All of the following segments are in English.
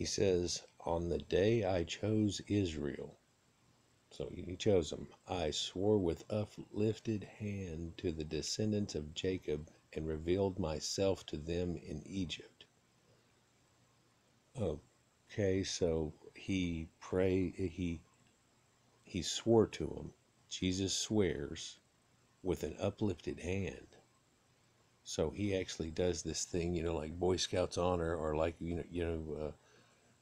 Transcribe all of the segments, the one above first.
He says, on the day I chose Israel, so he chose them, I swore with uplifted hand to the descendants of Jacob and revealed myself to them in Egypt. Okay, so he swore to them. Jesus swears with an uplifted hand. So he actually does this thing, like Boy Scouts honor, or like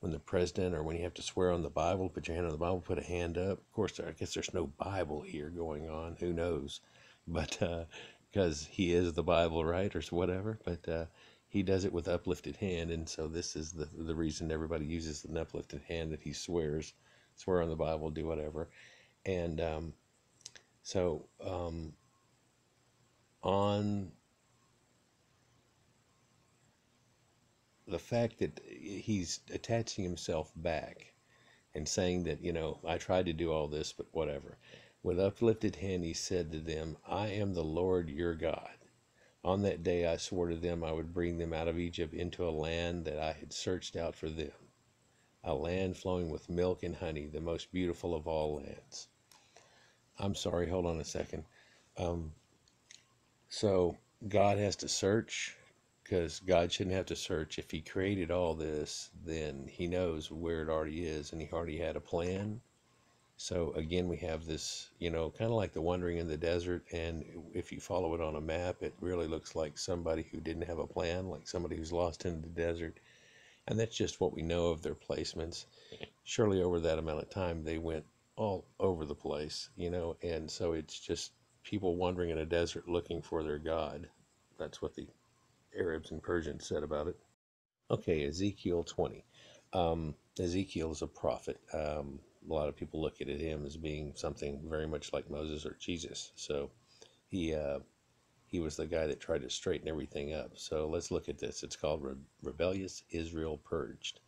when the president, or when you have to swear on the Bible, put your hand on the Bible, put a hand up. Of course, I guess there's no Bible here going on. Who knows? But because he is the Bible, right, or whatever. But he does it with uplifted hand, and so this is the reason everybody uses an uplifted hand, that he swears, swear on the Bible, do whatever, and so on the fact that he's attaching himself back and saying that, I tried to do all this, but whatever. With uplifted hand, he said to them, I am the Lord your God. On that day I swore to them I would bring them out of Egypt into a land that I had searched out for them, a land flowing with milk and honey, the most beautiful of all lands. I'm sorry, hold on a second. So God has to search, because God shouldn't have to search. If he created all this, then he knows where it already is, and he already had a plan. So again, we have this, kind of like the wandering in the desert, and if you follow it on a map, it really looks like somebody who didn't have a plan, like somebody who's lost in the desert. And that's just what we know of their placements. Surely over that amount of time, they went all over the place, and so it's just people wandering in a desert looking for their God. That's what the Arabs and Persians said about it. Okay, Ezekiel 20. Ezekiel is a prophet. A lot of people look at him as being something very much like Moses or Jesus. So he was the guy that tried to straighten everything up. So let's look at this. It's called Rebellious Israel Purged.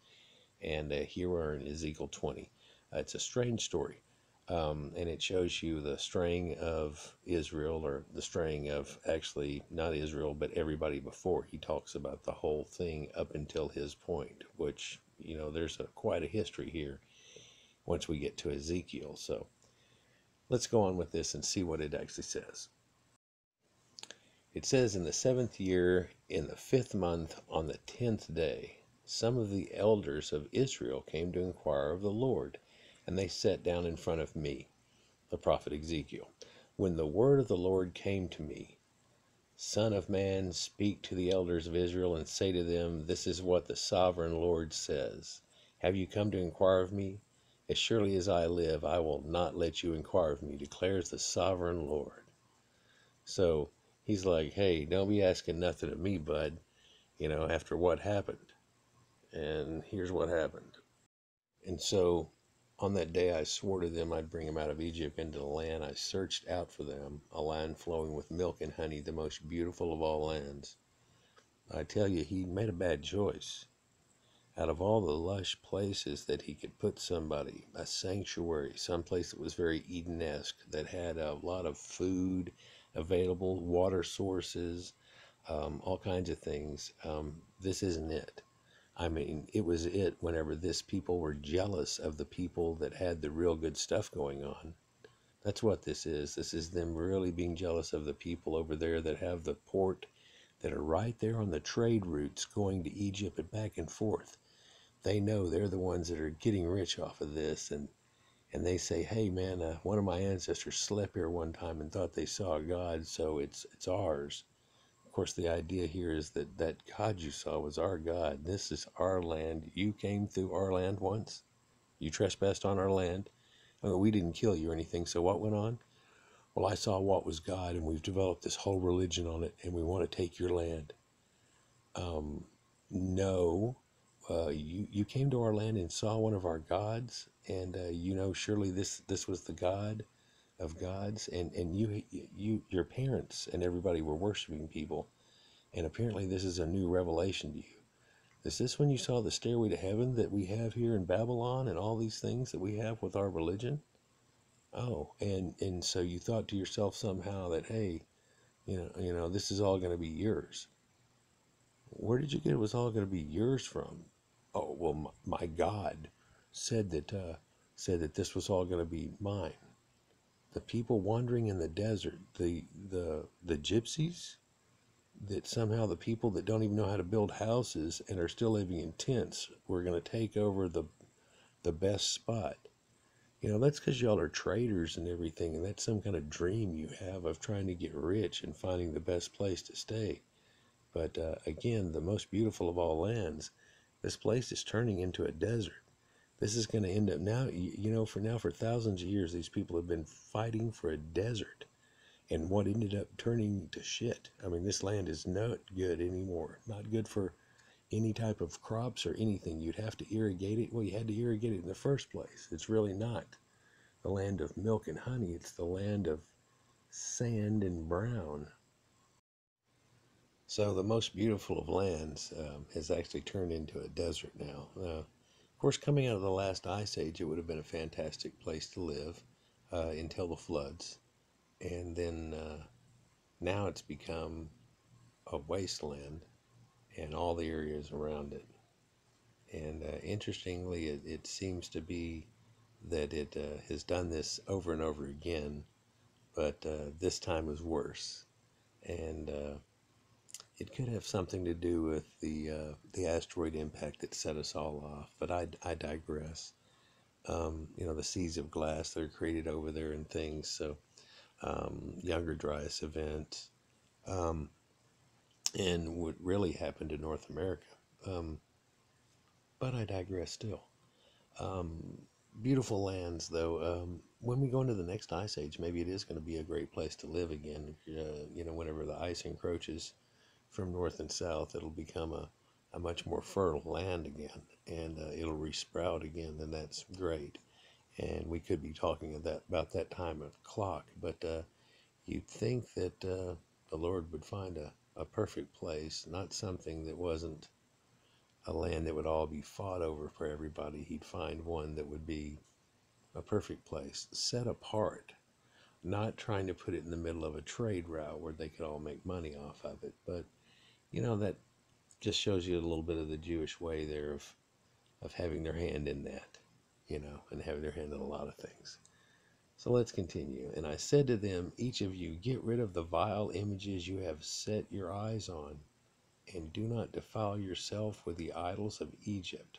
And here we're in Ezekiel 20. It's a strange story. And it shows you the straying of Israel, or the straying of, actually not Israel, but everybody before. He talks about the whole thing up until his point, which, there's quite a history here once we get to Ezekiel. So let's go on with this and see what it actually says. It says, in the 7th year, in the 5th month, on the 10th day, some of the elders of Israel came to inquire of the Lord, and they sat down in front of me, the prophet Ezekiel. When the word of the Lord came to me, Son of man, speak to the elders of Israel and say to them, this is what the sovereign Lord says. Have you come to inquire of me? As surely as I live, I will not let you inquire of me, declares the sovereign Lord. So he's like, hey, don't be asking nothing of me, bud, after what happened. And here's what happened. And so on that day I swore to them I'd bring them out of Egypt into the land I searched out for them, a land flowing with milk and honey, the most beautiful of all lands. I tell you, he made a bad choice. Out of all the lush places that he could put somebody, a sanctuary, someplace that was very Eden-esque, that had a lot of food available, water sources, all kinds of things, this isn't it. I mean, it was it whenever this people were jealous of the people that had the real good stuff going on. That's what this is. This is them really being jealous of the people over there that have the port, that are right there on the trade routes going to Egypt and back and forth. They know they're the ones that are getting rich off of this, and they say, hey man, one of my ancestors slept here one time and thought they saw God, so it's ours. Of course, the idea here is that God you saw was our God. This is our land. You came through our land once. You trespassed on our land. I mean, we didn't kill you or anything, so what went on? Well, I saw what was God, and we've developed this whole religion on it, and we want to take your land. No, you came to our land and saw one of our gods, and surely this was the God of gods, and your parents and everybody were worshiping people. And apparently this is a new revelation to you. Is this when you saw the stairway to heaven that we have here in Babylon and all these things that we have with our religion? Oh, and so you thought to yourself somehow that, hey, this is all going to be yours. Where did you get it was all going to be yours from? Oh, well, my God said that this was all going to be mine. The people wandering in the desert, the gypsies, that somehow the people that don't even know how to build houses and are still living in tents were going to take over the best spot. That's because y'all are traders and everything, and that's some kind of dream you have of trying to get rich and finding the best place to stay. But again, the most beautiful of all lands, this place is turning into a desert. This is going to end up now, for thousands of years, these people have been fighting for a desert. And what ended up turning to shit. I mean, this land is not good anymore. Not good for any type of crops or anything. You'd have to irrigate it. Well, you had to irrigate it in the first place. It's really not the land of milk and honey. It's the land of sand and brown. So the most beautiful of lands has actually turned into a desert now. Of course, coming out of the last ice age, it would have been a fantastic place to live until the floods. And then now it's become a wasteland and all the areas around it. And interestingly, it seems to be that it has done this over and over again, but this time was worse. And it could have something to do with the asteroid impact that set us all off. But I digress. The seas of glass that are created over there and things. So Younger Dryas event. And what really happened in North America. But I digress still. Um, Beautiful lands, though. When we go into the next ice age, maybe it is going to be a great place to live again. Whenever the ice encroaches from north and south, it'll become a much more fertile land again, and it'll resprout again, then that's great. And we could be talking about that time of clock, but you'd think that the Lord would find a perfect place, not something that wasn't a land that would all be fought over for everybody. He'd find one that would be a perfect place, set apart, not trying to put it in the middle of a trade route where they could all make money off of it. But, that just shows you a little bit of the Jewish way there of having their hand in that, and having their hand in a lot of things. So let's continue. And I said to them, each of you, get rid of the vile images you have set your eyes on, and do not defile yourself with the idols of Egypt.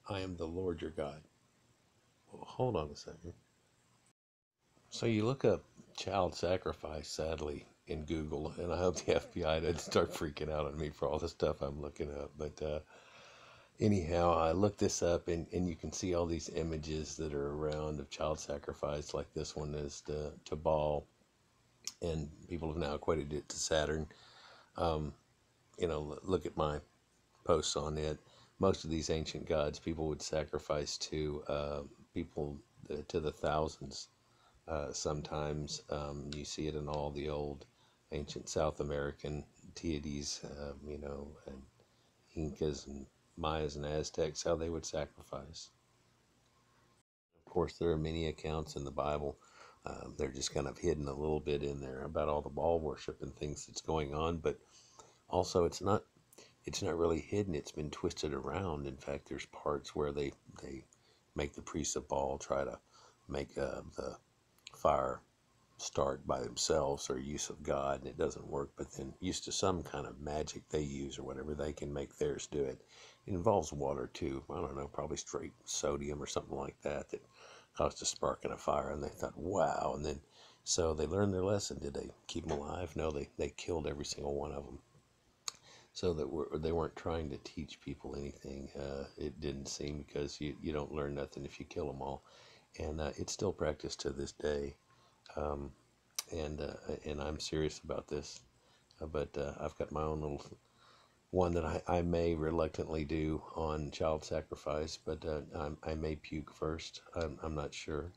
I am the Lord your God. Well, hold on a second. So you look up child sacrifice, sadly, in Google, and I hope the FBI doesn't start freaking out on me for all the stuff I'm looking up. But anyhow, I looked this up, and you can see all these images that are around of child sacrifice, like this one is to Baal, and people have now equated it to Saturn. Um, look at my posts on it. Most of these ancient gods, people would sacrifice to people to the thousands. Sometimes you see it in all the old ancient South American deities, and Incas and Mayas and Aztecs, how they would sacrifice. Of course, there are many accounts in the Bible. They're just kind of hidden a little bit in there about all the Baal worship and things that's going on, but also it's not really hidden. It's been twisted around. In fact, there's parts where they make the priests of Baal try to make the fire start by themselves or use of God, and it doesn't work. But then, used to some kind of magic they use or whatever, they can make theirs do it. It involves water too. I don't know, probably straight sodium or something like that caused a spark in a fire. And they thought, wow. And then, so they learned their lesson. Did they keep them alive? No, they killed every single one of them. So that they weren't trying to teach people anything. It didn't seem, because you don't learn nothing if you kill them all. And it's still practiced to this day. Um, and I'm serious about this. But I've got my own little one that I may reluctantly do on child sacrifice, but I may puke first. I'm not sure.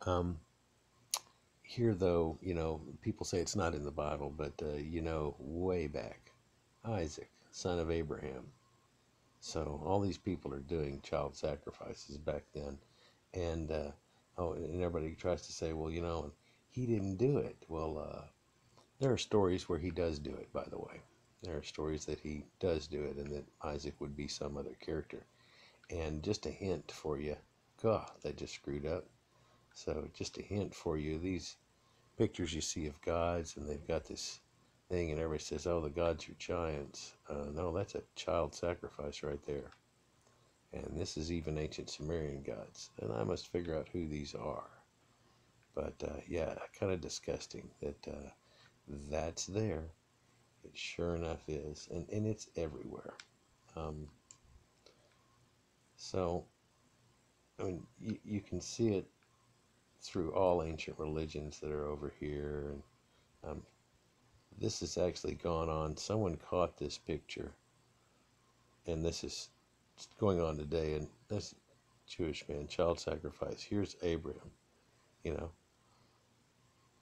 Um, Here, though, people say it's not in the Bible, but way back, Isaac, son of Abraham. So all these people are doing child sacrifices back then, and and everybody tries to say, well, he didn't do it. Well, there are stories where he does do it, by the way. There are stories that he does do it, and that Isaac would be some other character. And just a hint for you, God, they just screwed up. So just a hint for you, these pictures you see of gods, and they've got this thing, and everybody says, oh, the gods are giants. No, that's a child sacrifice right there. And this is even ancient Sumerian gods. And I must figure out who these are. But yeah, kind of disgusting that that's there. It sure enough is. And it's everywhere. Um, so, I mean, you can see it through all ancient religions that are over here. And this has actually gone on. Someone caught this picture, and this is going on today. And this Jewish man, child sacrifice. Here's Abraham. You know,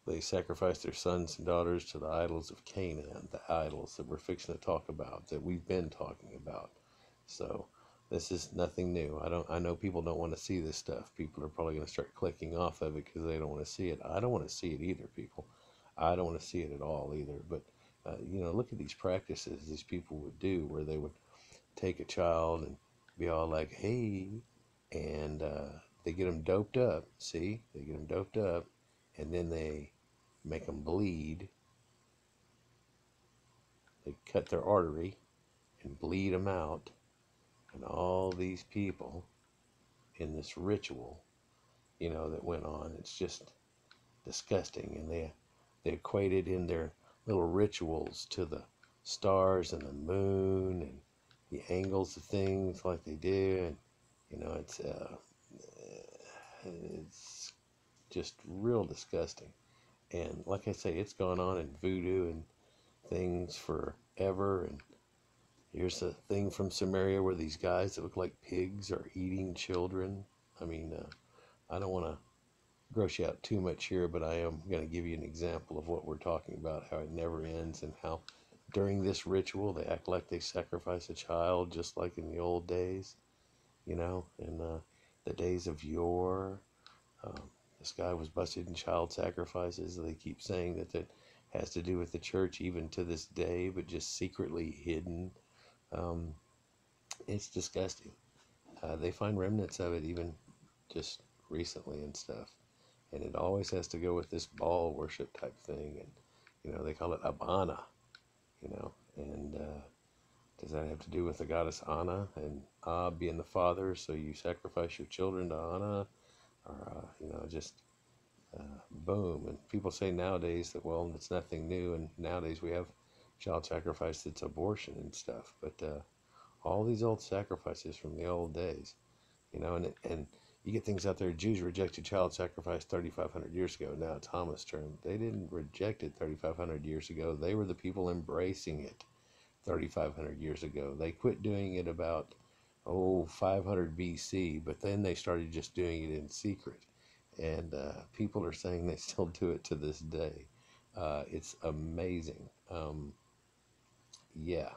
they sacrificed their sons and daughters to the idols of Canaan, the idols that we're fixing to talk about, that we've been talking about. So this is nothing new. I know people don't want to see this stuff. People are probably going to start clicking off of it because they don't want to see it. I don't want to see it either, people. I don't want to see it at all either. But you know, look at these practices these people would do, where they would take a child and be all like, hey, and they get them doped up. See, they get them doped up, and then they make them bleed. They cut their artery and bleed them out. And all these people in this ritual, you know, that went on, it's just disgusting. And they equated in their little rituals to the stars and the moon and the angles of things like they do. And, you know, it's just real disgusting. And like I say, it's gone on in voodoo and things forever. And here's a thing from Samaria where these guys that look like pigs are eating children. I mean, I don't want to gross you out too much here, but I am going to give you an example of what we're talking about, how it never ends, and how during this ritual they act like they sacrifice a child just like in the old days, you know, in the days of yore. This guy was busted in child sacrifices. They keep saying that that has to do with the church even to this day, but just secretly hidden. Um, it's disgusting. They find remnants of it even just recently and stuff. And it always has to go with this Baal worship type thing. And, you know, they call it Abana, you know. And does that have to do with the goddess Anna and Ab being the father, so you sacrifice your children to Anna? Or, you know, just boom. And people say nowadays that, well, it's nothing new. And nowadays we have child sacrifice that's abortion and stuff. But all these old sacrifices from the old days, you know, and you get things out there. Jews rejected child sacrifice 3,500 years ago. Now it's Hamas' turn. They didn't reject it 3,500 years ago. They were the people embracing it 3,500 years ago. They quit doing it about, 500 BC, but then they started just doing it in secret. And people are saying they still do it to this day. It's amazing. Yeah.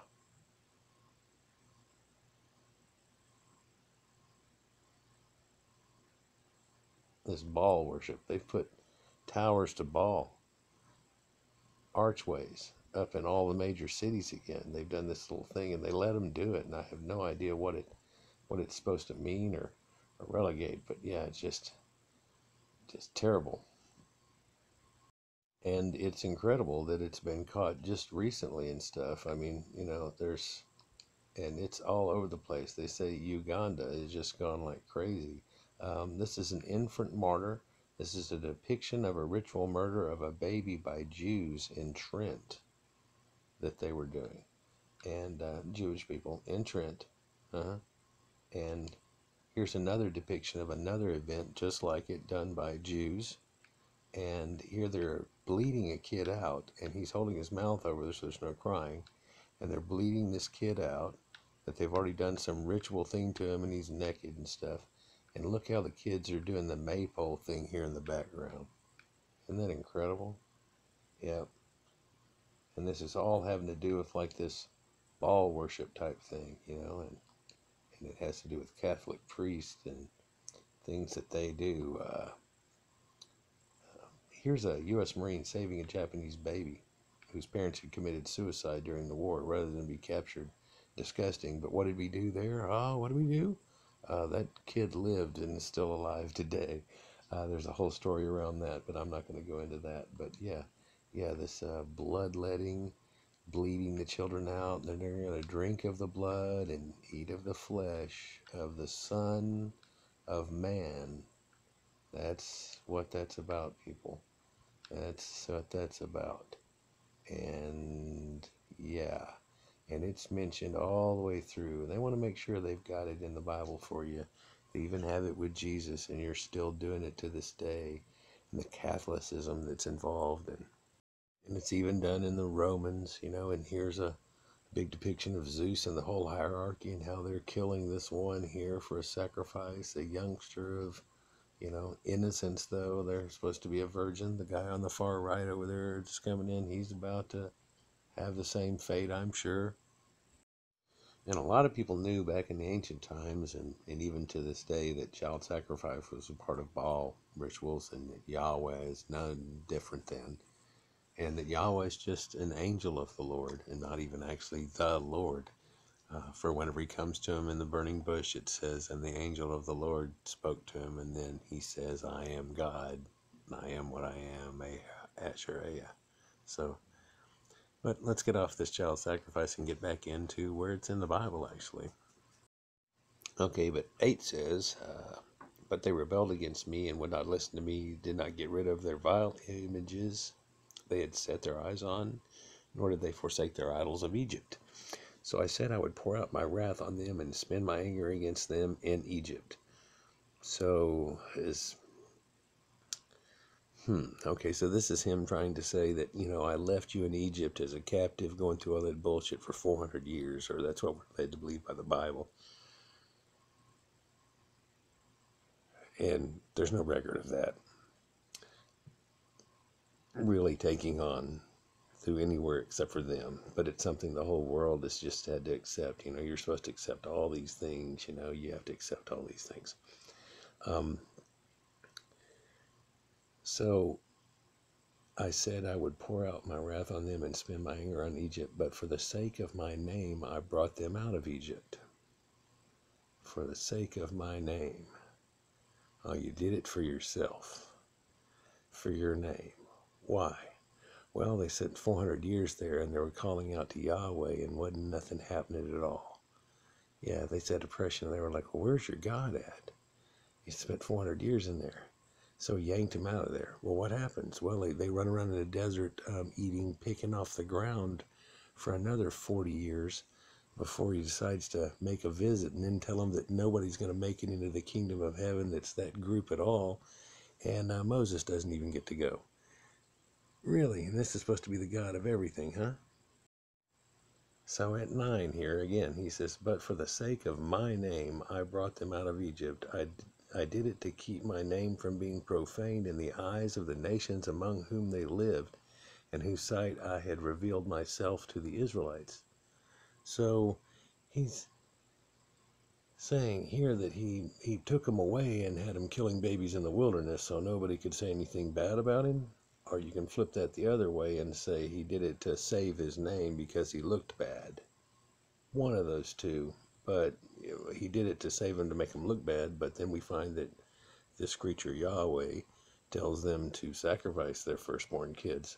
This Baal worship. They've put towers to Baal, archways up in all the major cities again. They've done this little thing, and they let them do it, and I have no idea what it's supposed to mean or relegate. But yeah, it's just terrible. And it's incredible that it's been caught just recently and stuff. I mean, you know, and it's all over the place. They say Uganda has just gone like crazy. This is an infant martyr. This is a depiction of a ritual murder of a baby by Jews in Trent that they were doing. And Jewish people in Trent. Uh-huh. And here's another depiction of another event just like it, done by Jews. And here they're bleeding a kid out, and he's holding his mouth over there so there's no crying. And they're bleeding this kid out, that they've already done some ritual thing to him, and he's naked and stuff. And look how the kids are doing the maypole thing here in the background. Isn't that incredible? Yeah. And this is all having to do with like this Baal worship type thing, you know, and it has to do with Catholic priests and things that they do. Here's a U.S. Marine saving a Japanese baby whose parents had committed suicide during the war rather than be captured. Disgusting. But what did we do there? What did we do? That kid lived and is still alive today. There's a whole story around that, but I'm not going to go into that. But yeah, this bloodletting, bleeding the children out, and then they're going to drink of the blood and eat of the flesh of the Son of Man. That's what that's about, people. That's what that's about. And yeah, and it's mentioned all the way through. They want to make sure they've got it in the Bible for you. They even have it with Jesus, and you're still doing it to this day. And the Catholicism that's involved, and it's even done in the Romans, and here's a big depiction of Zeus and the whole hierarchy and how they're killing this one here for a sacrifice, a youngster of, innocence, though. They're supposed to be a virgin. The guy on the far right over there just coming in, he's about to have the same fate, I'm sure. And a lot of people knew back in the ancient times, and even to this day, that child sacrifice was a part of Baal rituals, and that YahWeh is none different than. And that YahWeh is just an angel of the Lord, and not even actually the Lord. For whenever he comes to him in the burning bush, it says, and the angel of the Lord spoke to him, and then he says, I am God, I am what I am, Asher. So, but let's get off this child sacrifice and get back into where it's in the Bible, actually. Okay, but 8 says, but they rebelled against me and would not listen to me, did not get rid of their vile images they had set their eyes on, nor did they forsake their idols of Egypt. So I said I would pour out my wrath on them and spend my anger against them in Egypt. So okay, so this is him trying to say that, I left you in Egypt as a captive going through all that bullshit for 400 years, or that's what we're led to believe by the Bible. And there's no record of that really taking on through anywhere except for them. But it's something the whole world has just had to accept. You're supposed to accept all these things. You have to accept all these things. So I said I would pour out my wrath on them and spend my anger on Egypt, but for the sake of my name I brought them out of Egypt. For the sake of my name. Oh, you did it for yourself. For your name. Why? Well, they spent 400 years there, and they were calling out to YahWeh, and wasn't nothing happening at all. Yeah, they said oppression, and they were like, well, where's your God at? He spent 400 years in there. So he yanked him out of there. Well, what happens? Well, they run around in the desert picking off the ground for another 40 years before he decides to make a visit, and then tell them that nobody's going to make it into the kingdom of heaven that's that group at all, and Moses doesn't even get to go. Really? And this is supposed to be the God of everything, huh? So at 9 here, again, he says, but for the sake of my name, I brought them out of Egypt. I did it to keep my name from being profaned in the eyes of the nations among whom they lived, and whose sight I had revealed myself to the Israelites. So he's saying here that he took them away and had them killing babies in the wilderness so nobody could say anything bad about him. Or you can flip that the other way and say he did it to save his name because he looked bad. One of those two. But he did it to save him, to make him look bad. But then we find that this creature YahWeh tells them to sacrifice their firstborn kids.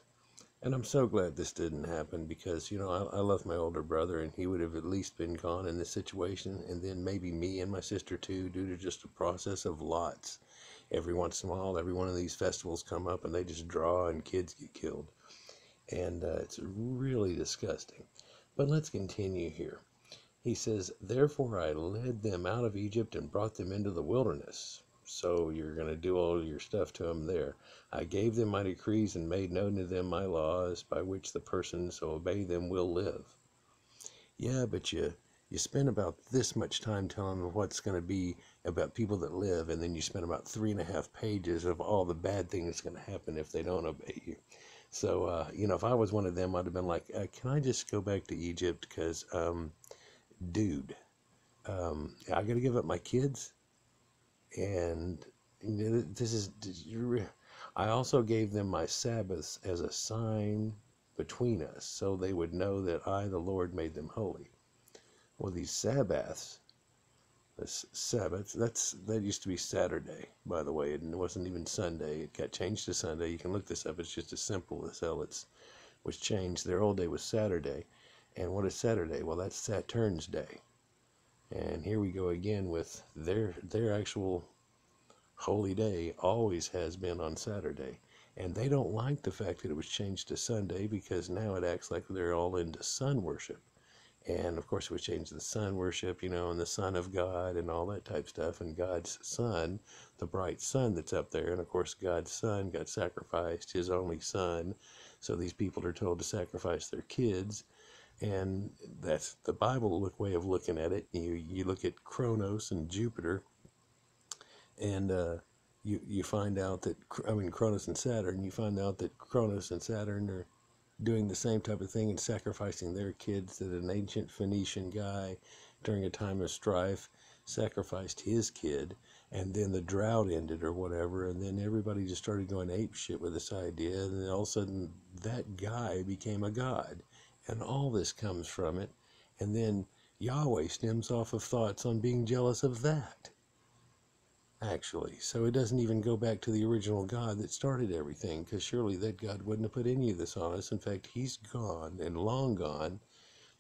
And I'm so glad this didn't happen because, I love my older brother, and he would have at least been gone in this situation. And then maybe me and my sister too, due to just a process of lots. Every once in a while, every one of these festivals come up and they just draw and kids get killed. And it's really disgusting. But let's continue here. He says, therefore I led them out of Egypt and brought them into the wilderness. So you're going to do all your stuff to them there. I gave them my decrees and made known to them my laws, by which the persons who obey them will live. Yeah, but you spend about this much time telling them what's going to be about people that live, and then you spend about 3.5 pages of all the bad things that's going to happen if they don't obey you. So, if I was one of them, I'd have been like, can I just go back to Egypt? Because, dude, I got to give up my kids. And I also gave them my Sabbaths as a sign between us, so they would know that I, the Lord, made them holy. Well, these Sabbaths, Sabbath. That used to be Saturday, by the way. It wasn't even Sunday. It got changed to Sunday. You can look this up. It's just as simple as hell. It was changed. Their old day was Saturday. And what is Saturday? Well, that's Saturn's day. And here we go again with their actual holy day always has been on Saturday. And they don't like the fact that it was changed to Sunday because now it acts like they're all into sun worship. And of course, it was changed to the sun worship, and the Son of God and all that type stuff. And God's Son, the bright sun that's up there. And of course, God's Son got sacrificed, his only son. So these people are told to sacrifice their kids. And that's the Bible way of looking at it. You look at Kronos and Jupiter, and you find out that, Kronos and Saturn, you find out that Kronos and Saturn are doing the same type of thing and sacrificing their kids, that an ancient Phoenician guy during a time of strife sacrificed his kid, and then the drought ended or whatever, and then everybody just started going ape shit with this idea, and then all of a sudden that guy became a god, and all this comes from it. And then YahWeh stems off of thoughts on being jealous of that, actually. So it doesn't even go back to the original God that started everything, because surely that God wouldn't have put any of this on us. In fact, he's gone and long gone.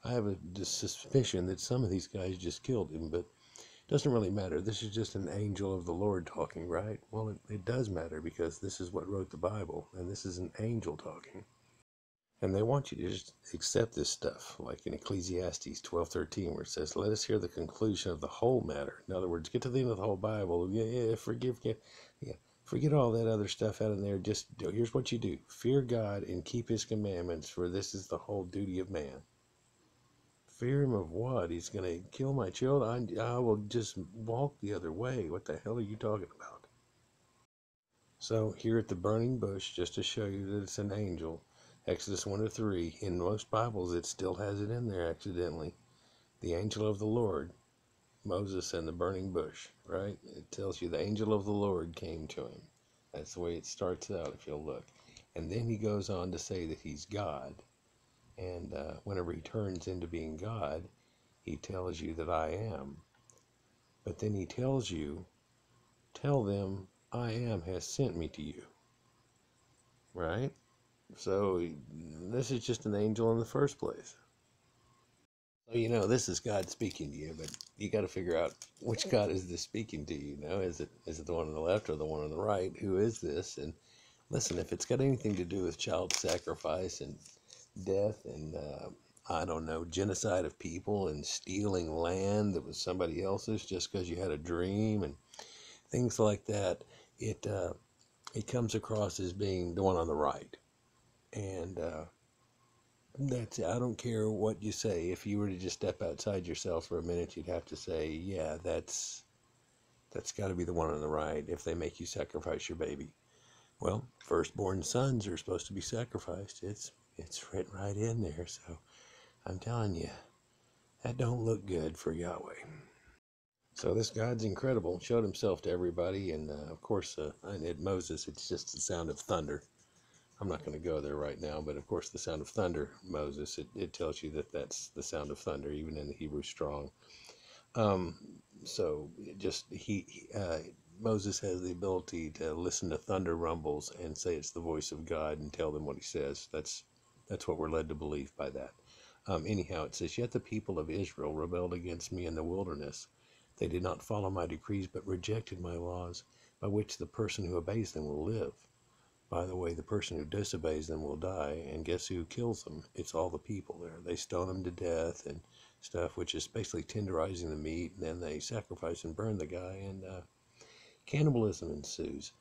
I have a suspicion that some of these guys just killed him, but it doesn't really matter. This is just an angel of the Lord talking, right? Well, it does matter, because this is what wrote the Bible, and this is an angel talking. And they want you to just accept this stuff, like in Ecclesiastes 12:13, where it says, "Let us hear the conclusion of the whole matter." In other words, get to the end of the whole Bible. Forget all that other stuff out in there. Just here's what you do: fear God and keep His commandments, for this is the whole duty of man. Fear Him of what? He's going to kill my children. I will just walk the other way. What the hell are you talking about? So here at the burning bush, just to show you that it's an angel. Exodus 1:3. In most Bibles, it still has it in there accidentally. The angel of the Lord, Moses and the burning bush, right? It tells you the angel of the Lord came to him. That's the way it starts out, if you'll look. And then he goes on to say that he's God. And whenever he turns into being God, he tells you that I am. But then he tells you, tell them I am has sent me to you. Right? So this is just an angel in the first place. So, this is God speaking to you, but you got to figure out which God is this speaking to you. Is it the one on the left or the one on the right? Who is this? And listen, if it's got anything to do with child sacrifice and death and I don't know, genocide of people and stealing land that was somebody else's just because you had a dream and things like that, it comes across as being the one on the right. And that's it. I don't care what you say. If you were to just step outside yourself for a minute, you'd have to say, yeah, that's got to be the one on the right if they make you sacrifice your baby. Well, firstborn sons are supposed to be sacrificed. It's written right in there. So I'm telling you, that don't look good for YahWeh. So this God's incredible. Showed himself to everybody. And of course, at Moses, it's just the sound of thunder. I'm not going to go there right now, but of course the sound of thunder, Moses, it tells you that that's the sound of thunder, even in the Hebrew Strong. So Moses has the ability to listen to thunder rumbles and say it's the voice of God and tell them what he says. That's what we're led to believe by that. Anyhow, it says, "Yet the people of Israel rebelled against me in the wilderness. They did not follow my decrees, but rejected my laws, by which the person who obeys them will live. By the way, the person who disobeys them will die, and guess who kills them? It's all the people there. They stone them to death and stuff, which is basically tenderizing the meat, and then they sacrifice and burn the guy, and cannibalism ensues.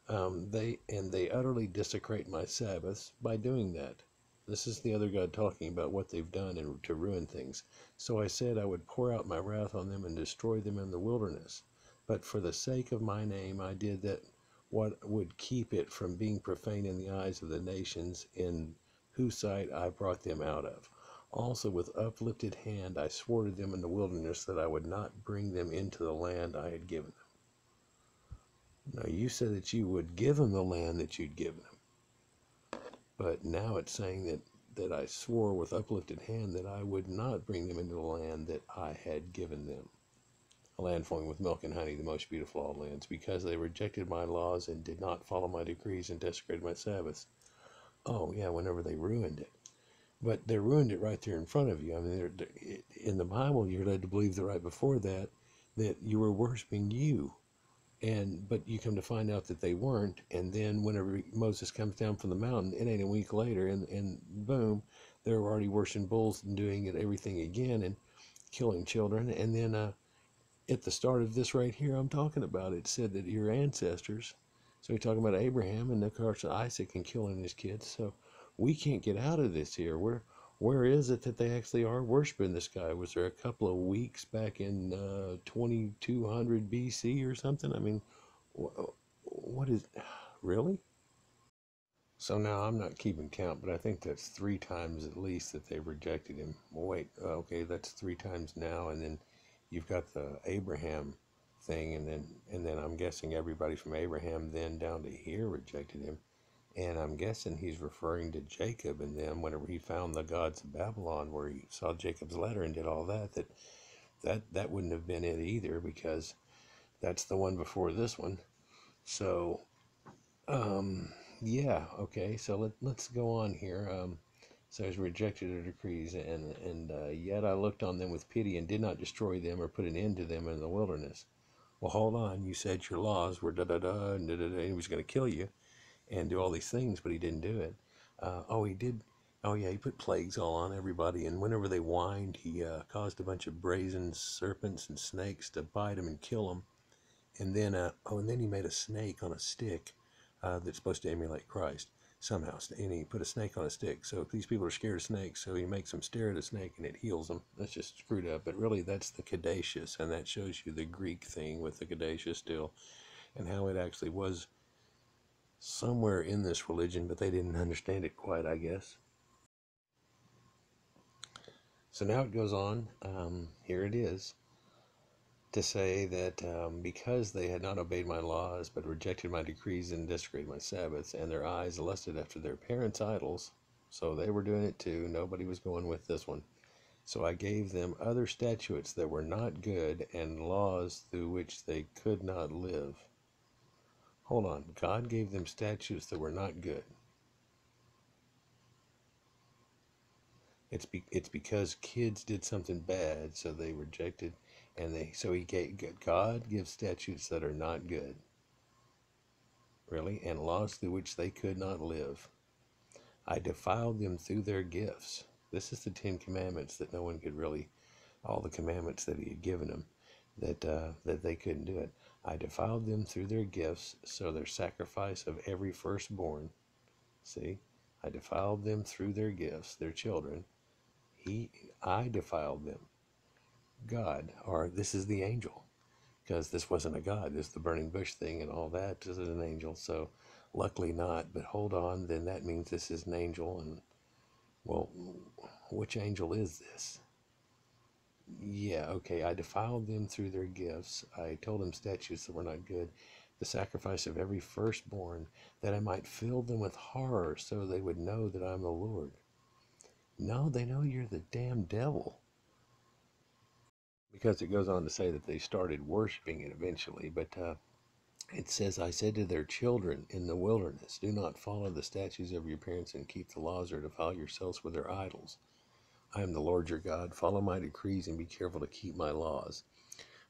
They utterly desecrate my Sabbaths by doing that." This is the other God talking about what they've done and to ruin things. "So I said I would pour out my wrath on them and destroy them in the wilderness. But for the sake of my name I did that what would keep it from being profane in the eyes of the nations in whose sight I brought them out of. Also with uplifted hand I swore to them in the wilderness that I would not bring them into the land I had given them." Now you said that you would give them the land that you'd given them. But now it's saying that I swore with uplifted hand that I would not bring them into the land that I had given them. a land flowing with milk and honey, the most beautiful of all lands, because they rejected my laws and did not follow my decrees and desecrated my Sabbaths. Oh, yeah, whenever they ruined it. But they ruined it right there in front of you. I mean, in the Bible, you're led to believe that right before that, that you were worshiping you. But you come to find out that they weren't. And then whenever Moses comes down from the mountain, it ain't a week later, and boom, they're already worshiping bulls and doing it, everything again, and killing children. And then at the start of this right here I'm talking about, it said that your ancestors, so we're talking about Abraham and of course Isaac and killing his kids. So we can't get out of this here. Where is it that they actually are worshiping this guy? Was there a couple of weeks back in 2200 BC or something? I mean, what is, really? So now I'm not keeping count, but I think that's 3 times at least that they've rejected him. Well, wait, okay, that's 3 times now, and then you've got the Abraham thing, and then I'm guessing everybody from Abraham then down to here rejected him, and I'm guessing he's referring to Jacob and them whenever he found the gods of Babylon, where he saw Jacob's letter and did all that. That wouldn't have been it either, because that's the one before this one. So yeah, okay, so let's go on here. So he's rejected their decrees, and yet I looked on them with pity and did not destroy them or put an end to them in the wilderness. Well, hold on, you said your laws were da-da-da, and da-da-da, and he was going to kill you and do all these things, but he didn't do it. Oh, he did. Oh, yeah, he put plagues all on everybody, and whenever they whined, he caused a bunch of brazen serpents and snakes to bite them and kill them. And then, and then he made a snake on a stick that's supposed to emulate Christ somehow. And he put a snake on a stick. So these people are scared of snakes, so he makes them stare at a snake and it heals them. That's just screwed up. But really, that's the Caduceus, and that shows you the Greek thing with the Caduceus still, and how it actually was somewhere in this religion, but they didn't understand it quite, I guess. So now it goes on. Here it is, to say that because they had not obeyed my laws, but rejected my decrees and desecrated my Sabbaths, and their eyes lusted after their parents' idols, so they were doing it too. Nobody was going with this one. So I gave them other statutes that were not good, and laws through which they could not live. Hold on. God gave them statutes that were not good. It's because kids did something bad, so they rejected, and God gives statutes that are not good, really, and laws through which they could not live. I defiled them through their gifts. This is the 10 Commandments that no one could really, all the commandments that he had given them, that they couldn't do it. I defiled them through their gifts, so their sacrifice of every firstborn. See, I defiled them through their gifts, their children. I defiled them. God, or this is the angel, because this wasn't a god, this is the burning bush thing and all that. This is an angel, so luckily not. But hold on, then that means this is an angel, and well, which angel is this? Yeah, okay, I defiled them through their gifts. I told them statutes that were not good, the sacrifice of every firstborn, that I might fill them with horror, so they would know that I'm the Lord. No, they know you're the damn devil. Because it goes on to say that they started worshiping it eventually, but it says, I said to their children in the wilderness, do not follow the statutes of your parents and keep the laws, or defile yourselves with their idols. I am the Lord your God. Follow my decrees and be careful to keep my laws.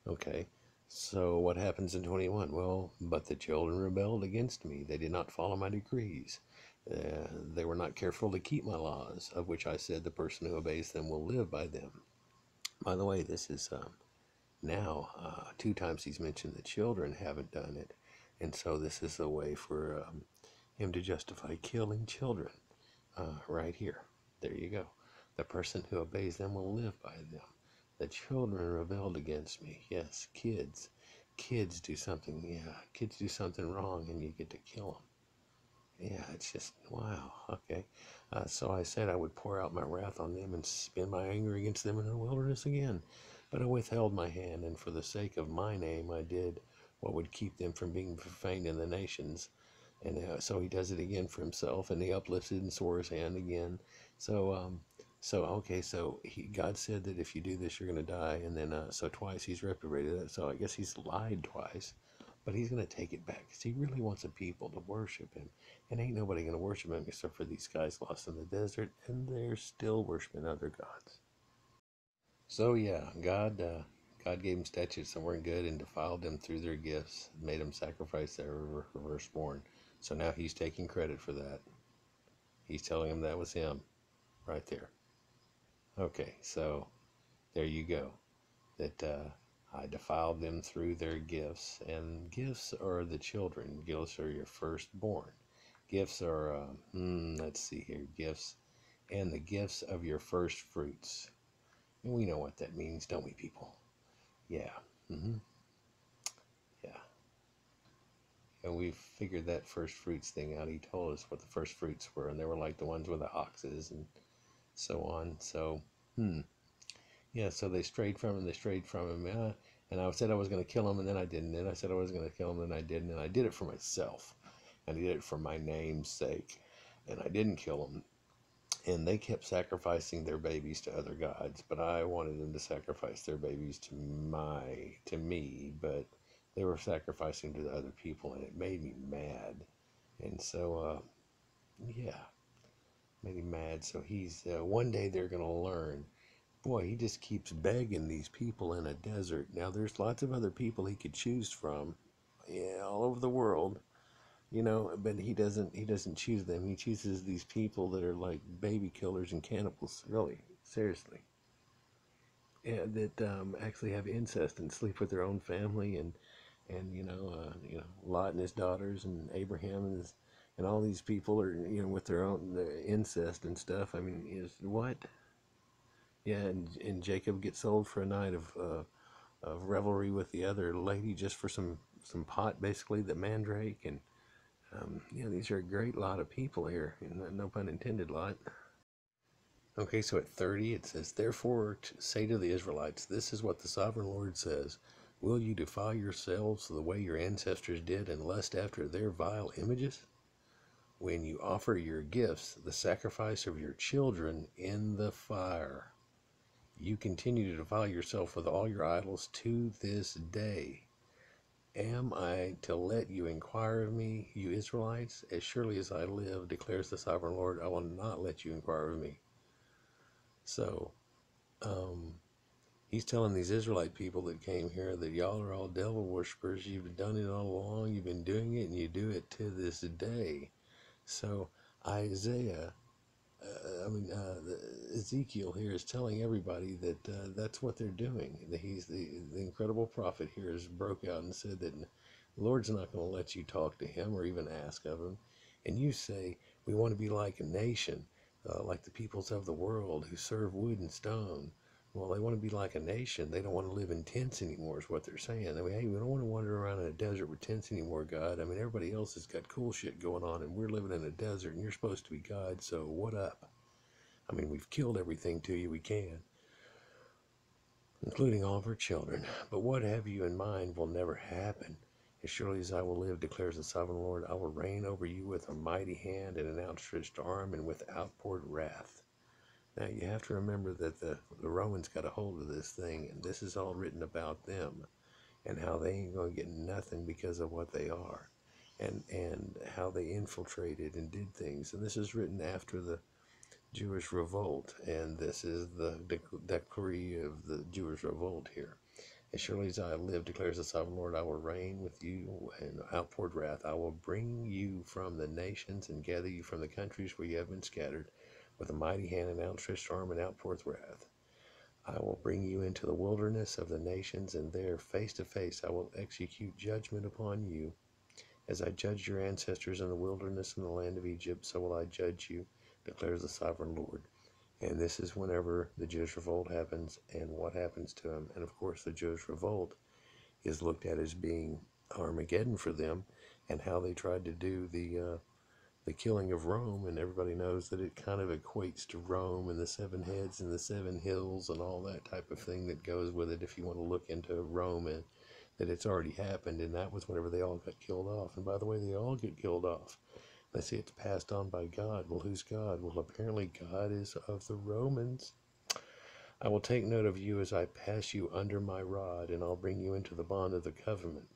Okay, so what happens in 21? Well, but the children rebelled against me. They did not follow my decrees. They were not careful to keep my laws, of which I said the person who obeys them will live by them. By the way, this is now 2 times he's mentioned the children haven't done it. And so this is a way for him to justify killing children right here. There you go. The person who obeys them will live by them. The children rebelled against me. Yes, kids. Kids do something, kids do something wrong and you get to kill them. Yeah, it's just, wow, okay. So I said I would pour out my wrath on them and spend my anger against them in the wilderness again. But I withheld my hand, and for the sake of my name I did what would keep them from being profaned in the nations. And so he does it again for himself, and he uplifted and swore his hand again. So So okay, so God said that if you do this, you're going to die, and then so twice he's reprobated it. So I guess he's lied twice, but he's going to take it back because he really wants a people to worship him, and ain't nobody going to worship him except for these guys lost in the desert, and they're still worshiping other gods. So yeah, God gave them statutes that weren't good and defiled them through their gifts, made them sacrifice their firstborn. So now he's taking credit for that. He's telling them that was him right there. Okay, so there you go. That I defiled them through their gifts, and gifts are the children. Gifts are your firstborn. Gifts are, let's see here, gifts, and the gifts of your first fruits. And we know what that means, don't we, people? Yeah. Mm-hmm. Yeah. And we figured that first fruits thing out. He told us what the first fruits were, and they were like the ones with the oxes and so on. So, yeah, so they strayed from him. They strayed from him. And I said I was going to kill him, and then I didn't. And I said I was going to kill him, and I didn't. And I did it for myself. And I did it for my name's sake. And I didn't kill him. And they kept sacrificing their babies to other gods, but I wanted them to sacrifice their babies to me, but they were sacrificing to the other people, and it made me mad. And so, yeah, made him mad. So he's one day they're gonna learn. Boy, he just keeps begging these people in a desert. Now there's lots of other people he could choose from, yeah, all over the world, but he doesn't choose them. He chooses these people that are like baby killers and cannibals, really, seriously. Yeah, that actually have incest and sleep with their own family, and Lot and his daughters, and Abraham and all these people are with their own incest and stuff. I mean, is what? Yeah, and Jacob gets sold for a night of revelry with the other lady just for some pot, basically, the mandrake. And these are a great lot of people here, and no pun intended, lot. Okay, so at 30 it says, therefore say to the Israelites, this is what the sovereign Lord says. Will you defile yourselves the way your ancestors did and lust after their vile images? When you offer your gifts, the sacrifice of your children in the fire, you continue to defile yourself with all your idols to this day. Am I to let you inquire of me, you Israelites? As surely as I live, declares the sovereign Lord, I will not let you inquire of me. So, he's telling these Israelite people that came here that y'all are all devil worshippers. You've done it all along. You've been doing it, and you do it to this day. So Isaiah, Ezekiel here is telling everybody that that's what they're doing. That he's the incredible prophet here has broke out and said that the Lord's not going to let you talk to him or even ask of him. And you say, we want to be like a nation, like the peoples of the world who serve wood and stone. Well, they want to be like a nation. They don't want to live in tents anymore, is what they're saying. I mean, hey, we don't want to wander around in a desert with tents anymore, God. I mean, everybody else has got cool shit going on, and we're living in a desert, and you're supposed to be God, so what up? I mean, we've killed everything to you we can, including all of our children. But what have you in mind will never happen. As surely as I will live, declares the sovereign Lord, I will reign over you with a mighty hand and an outstretched arm and with outpoured wrath. Now, you have to remember that the Romans got a hold of this thing, and this is all written about them and how they ain't going to get nothing because of what they are, and how they infiltrated and did things. And this is written after the Jewish revolt, and this is the decree of the Jewish revolt here. As surely as I live, declares the sovereign Lord, I will reign with you in outpoured wrath. I will bring you from the nations and gather you from the countries where you have been scattered, with a mighty hand and outstretched arm and outpoured wrath. I will bring you into the wilderness of the nations, and there, face to face, I will execute judgment upon you. As I judged your ancestors in the wilderness in the land of Egypt, so will I judge you, declares the sovereign Lord. And this is whenever the Jewish revolt happens and what happens to them. And of course, the Jewish revolt is looked at as being Armageddon for them, and how they tried to do the killing of Rome, and everybody knows that it kind of equates to Rome and the seven heads and the seven hills and all that type of thing that goes with it if you want to look into Rome, and that it's already happened, and that was whenever they all got killed off. And by the way, they all get killed off. They say it's passed on by God. Well, who's God? Well, apparently God is of the Romans. I will take note of you as I pass you under my rod, and I'll bring you into the bond of the covenant.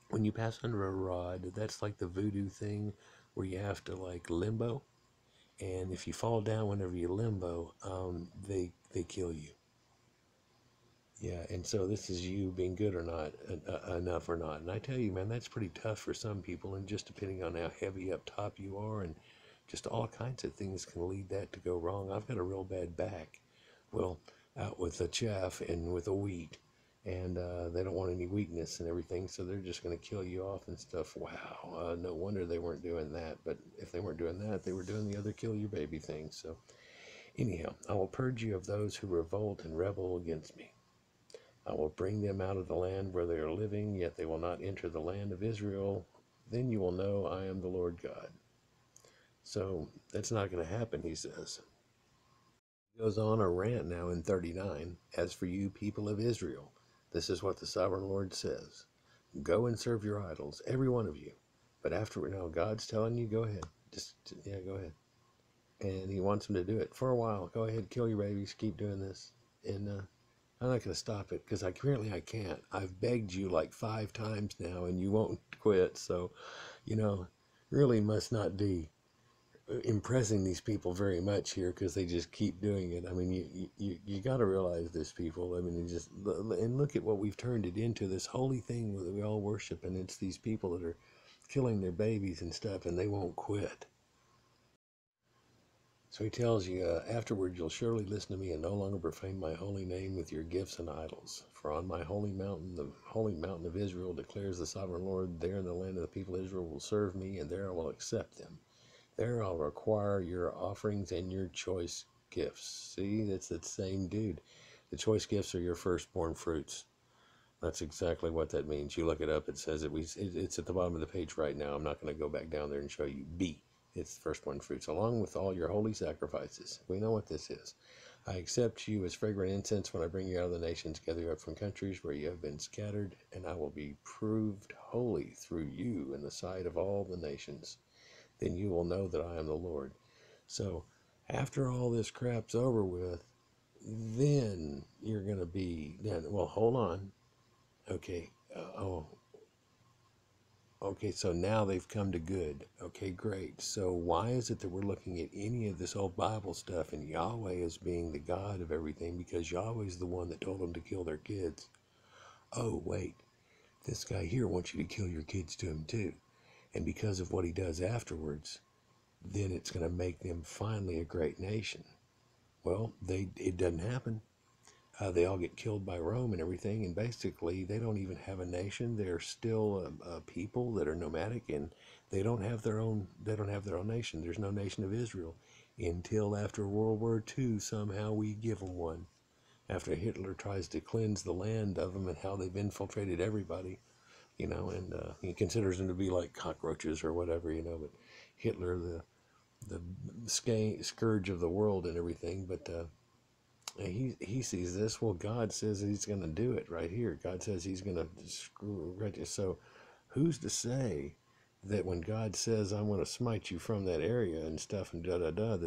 When you pass under a rod, that's like the voodoo thing where you have to like limbo, and if you fall down whenever you limbo, they kill you. Yeah, and so this is you being good or not, enough or not. And I tell you, man, that's pretty tough for some people, and just depending on how heavy up top you are, and just all kinds of things can lead that to go wrong. I've got a real bad back. Well, out with the chaff and with the wheat, and they don't want any weakness and everything, so they're just going to kill you off and stuff. Wow, no wonder they weren't doing that. But if they weren't doing that, they were doing the other kill your baby thing. So anyhow, I will purge you of those who revolt and rebel against me. I will bring them out of the land where they are living, yet they will not enter the land of Israel. Then you will know I am the Lord God. So that's not going to happen, he says. He goes on a rant now in 39. As for you, people of Israel, this is what the sovereign Lord says. Go and serve your idols, every one of you. But after, now God's telling you, go ahead. Yeah, go ahead. And he wants them to do it for a while. Go ahead, kill your babies, keep doing this. And I'm not going to stop it because I can't. I've begged you like 5 times now and you won't quit. So, really must not be impressing these people very much here because they just keep doing it. I mean, you got to realize this, people. I mean, and look at what we've turned it into, this holy thing that we all worship, and it's these people that are killing their babies and stuff, and they won't quit. So he tells you, afterward you'll surely listen to me and no longer profane my holy name with your gifts and idols. For on my holy mountain, the holy mountain of Israel, declares the sovereign Lord, there in the land of the people of Israel will serve me, and there I will accept them. There I'll require your offerings and your choice gifts. See, that's that same dude. The choice gifts are your firstborn fruits. That's exactly what that means. You look it up, it says it's at the bottom of the page right now. I'm not going to go back down there and show you. B. It's the firstborn fruits, along with all your holy sacrifices. We know what this is. I accept you as fragrant incense when I bring you out of the nations, gather you up from countries where you have been scattered, and I will be proved holy through you in the sight of all the nations. Then you will know that I am the Lord. So, after all this crap's over with, then you're going to be, then, well, hold on. Okay, okay, so now they've come to good. Okay, great. So why is it that we're looking at any of this old Bible stuff and YahWeh as being the God of everything? Because YahWeh is the one that told them to kill their kids. Oh, wait, this guy here wants you to kill your kids to him too. And because of what he does afterwards, then it's going to make them finally a great nation. Well, it doesn't happen. They all get killed by Rome and everything, and basically they don't even have a nation. They're still people that are nomadic, and they don't have their own. They don't have their own nation. There's no nation of Israel until after World War II. Somehow we give them one. After Hitler tries to cleanse the land of them and how they've infiltrated everybody, and he considers them to be like cockroaches or whatever, But Hitler, the scourge of the world and everything, but. He sees this. Well, God says he's going to do it right here. God says he's going to screw right here. So who's to say that when God says I'm going to smite you from that area and stuff and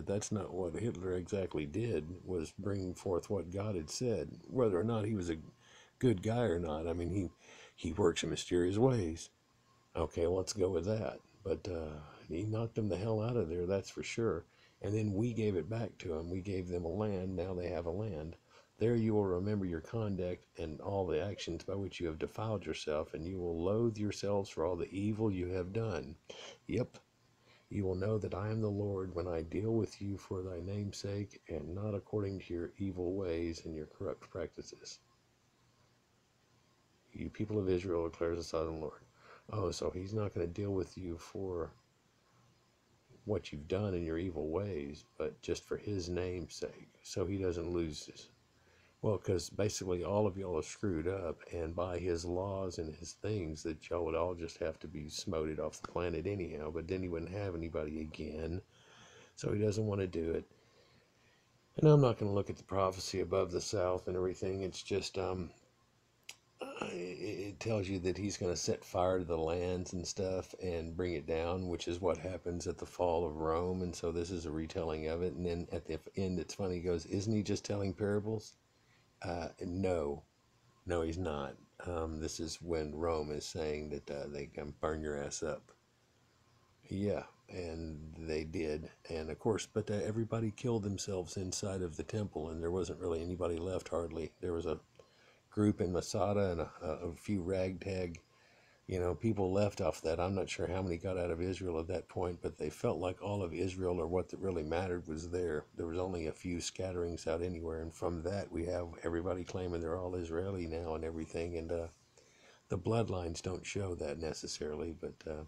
that's not what Hitler exactly did, was bring forth what God had said, whether or not he was a good guy or not. I mean, he works in mysterious ways. Okay, let's go with that. But he knocked them the hell out of there, that's for sure. And then we gave it back to them. We gave them a land. Now they have a land. There you will remember your conduct and all the actions by which you have defiled yourself, and you will loathe yourselves for all the evil you have done. Yep. You will know that I am the Lord when I deal with you for thy name's sake, and not according to your evil ways and your corrupt practices. You people of Israel, declares the sovereign Lord. Oh, so he's not going to deal with you for what you've done in your evil ways, but just for his name's sake, so he doesn't lose this. Well, because basically all of y'all are screwed up, and by his laws and his things, that y'all would all just have to be smoted off the planet anyhow, but then he wouldn't have anybody again, so he doesn't want to do it. And I'm not going to look at the prophecy above the south and everything. It's just it tells you that he's going to set fire to the lands and stuff and bring it down, which is what happens at the fall of Rome. And so this is a retelling of it. And then at the end, it's funny. He goes, "Isn't he just telling parables?" No, no, he's not. This is when Rome is saying that they can burn your ass up. Yeah, and they did. And of course, but everybody killed themselves inside of the temple, and there wasn't really anybody left hardly. There was a group in Masada and a few ragtag, people left off that. I'm not sure how many got out of Israel at that point, but they felt like all of Israel, or what that really mattered, was there. There was only a few scatterings out anywhere, and from that we have everybody claiming they're all Israeli now and everything, and the bloodlines don't show that necessarily, but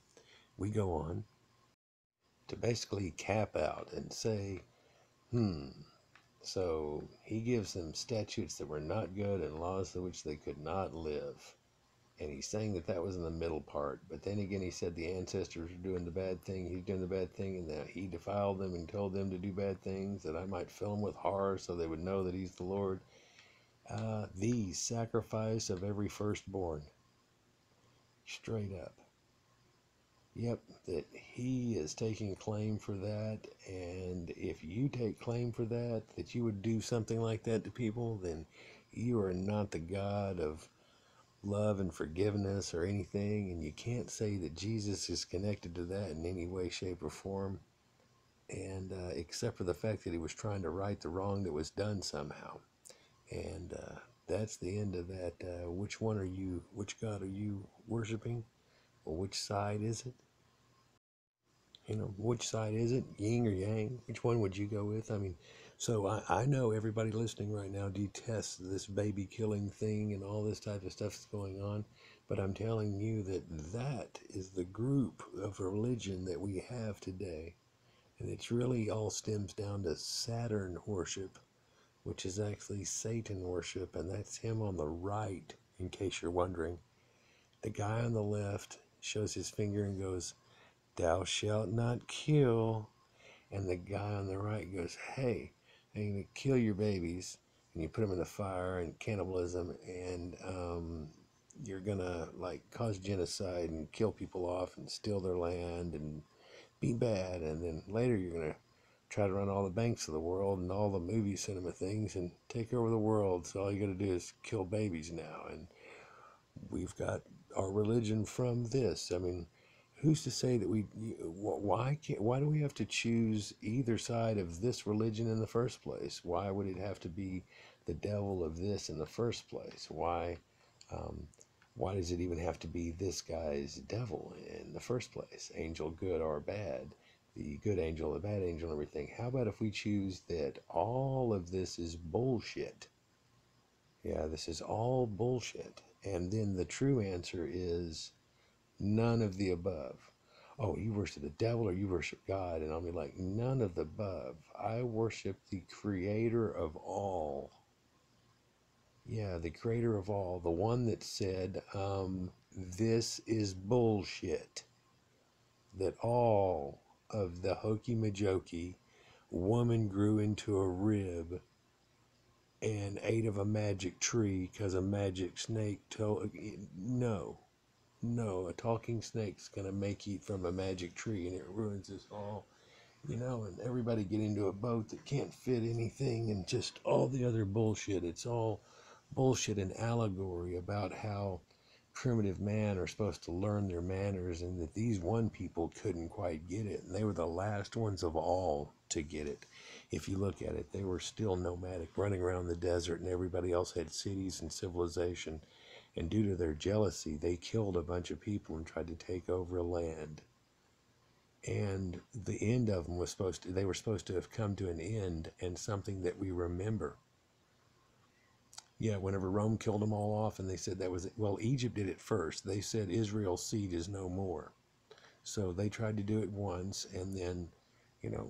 we go on to basically cap out and say, so he gives them statutes that were not good and laws to which they could not live. And he's saying that that was in the middle part. But then again, he said the ancestors were doing the bad thing. He's doing the bad thing, and that he defiled them and told them to do bad things, that I might fill them with horror so they would know that he's the Lord. The sacrifice of every firstborn. Straight up. Yep, that he is taking claim for that. And if you take claim for that, that you would do something like that to people, then you are not the God of love and forgiveness or anything, and you can't say that Jesus is connected to that in any way, shape, or form, and except for the fact that he was trying to right the wrong that was done somehow. And that's the end of that. Which God are you worshiping, or which side is it? Which side is it, yin or yang? Which one would you go with? I mean, so I know everybody listening right now detests this baby killing thing and all this type of stuff that's going on, but I'm telling you that is the group of religion that we have today, and it's really all stems down to Saturn worship, which is actually Satan worship, and that's him on the right, in case you're wondering. The guy on the left shows his finger and goes, "Thou shalt not kill." And the guy on the right goes, "Hey, I'm going to kill your babies." And you put them in the fire and cannibalism, and you're going to cause genocide and kill people off and steal their land and be bad. And then later you're going to try to run all the banks of the world and all the movie cinema things and take over the world. So all you got to do is kill babies now. And we've got our religion from this. I mean, who's to say that why do we have to choose either side of this religion in the first place? Why would it have to be the devil of this in the first place? Why does it even have to be this guy's devil in the first place? Angel good or bad, the good angel, the bad angel, and everything. How about if we choose that all of this is bullshit? Yeah, this is all bullshit. And then the true answer is none of the above. Oh, you worship the devil or you worship God? And I'll be like, none of the above. I worship the creator of all. Yeah, the creator of all. The one that said, this is bullshit. That all of the hokey majoki, woman grew into a rib and ate of a magic tree because a magic snake told. No, a talking snake's gonna make you from a magic tree, and it ruins us all, and everybody get into a boat that can't fit anything, and just all the other bullshit. It's all bullshit and allegory about how primitive man are supposed to learn their manners, and that these one people couldn't quite get it, and they were the last ones of all to get it. If you look at it, they were still nomadic, running around the desert, and everybody else had cities and civilization. And due to their jealousy, they killed a bunch of people and tried to take over a land. And the end of them they were supposed to have come to an end, and something that we remember. Yeah, whenever Rome killed them all off, and they said that was it. Well, Egypt did it first. They said Israel's seed is no more. So they tried to do it once, and then,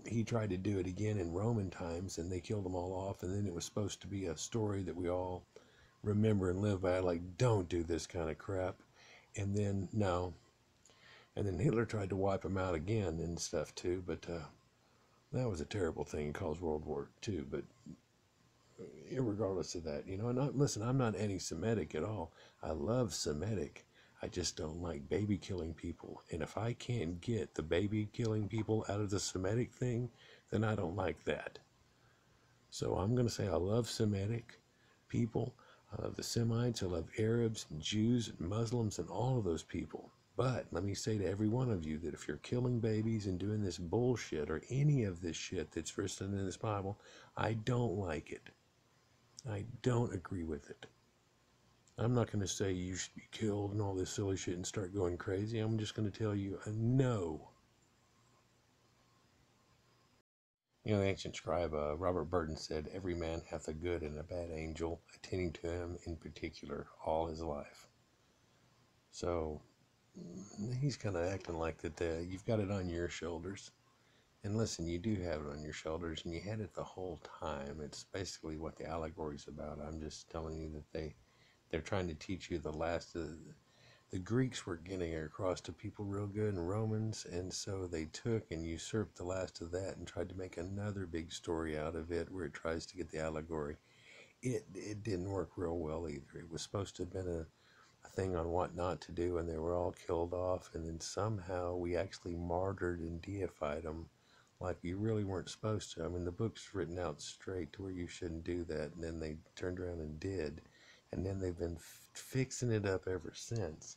he tried to do it again in Roman times, and they killed them all off. And then it was supposed to be a story that we all remember and live by, like, don't do this kind of crap. And then no, and then Hitler tried to wipe them out again and stuff too, but that was a terrible thing. It caused World War II. But irregardless of that, and listen, I'm not anti-Semitic at all. I love Semitic. I just don't like baby killing people. And if I can't get the baby killing people out of the Semitic thing, then I don't like that. So I'm going to say I love Semitic people. I love the Semites. I love Arabs and Jews and Muslims and all of those people. But let me say to every one of you that if you're killing babies and doing this bullshit or any of this shit that's written in this Bible, I don't like it. I don't agree with it. I'm not going to say you should be killed and all this silly shit and start going crazy. I'm just going to tell you a no. The ancient scribe Robert Burton said, "Every man hath a good and a bad angel attending to him in particular all his life." So he's kind of acting like that you've got it on your shoulders. And listen, you do have it on your shoulders, and you had it the whole time. It's basically what the allegory's about. I'm just telling you that they're trying to teach you the last of the Greeks were getting it across to people real good, and Romans, and so they took and usurped the last of that and tried to make another big story out of it where it tries to get the allegory. It didn't work real well either. It was supposed to have been a thing on what not to do, and they were all killed off, and then somehow we actually martyred and deified them like we really weren't supposed to. I mean, the book's written out straight to where you shouldn't do that, and then they turned around and did, and then they've been fixing it up ever since.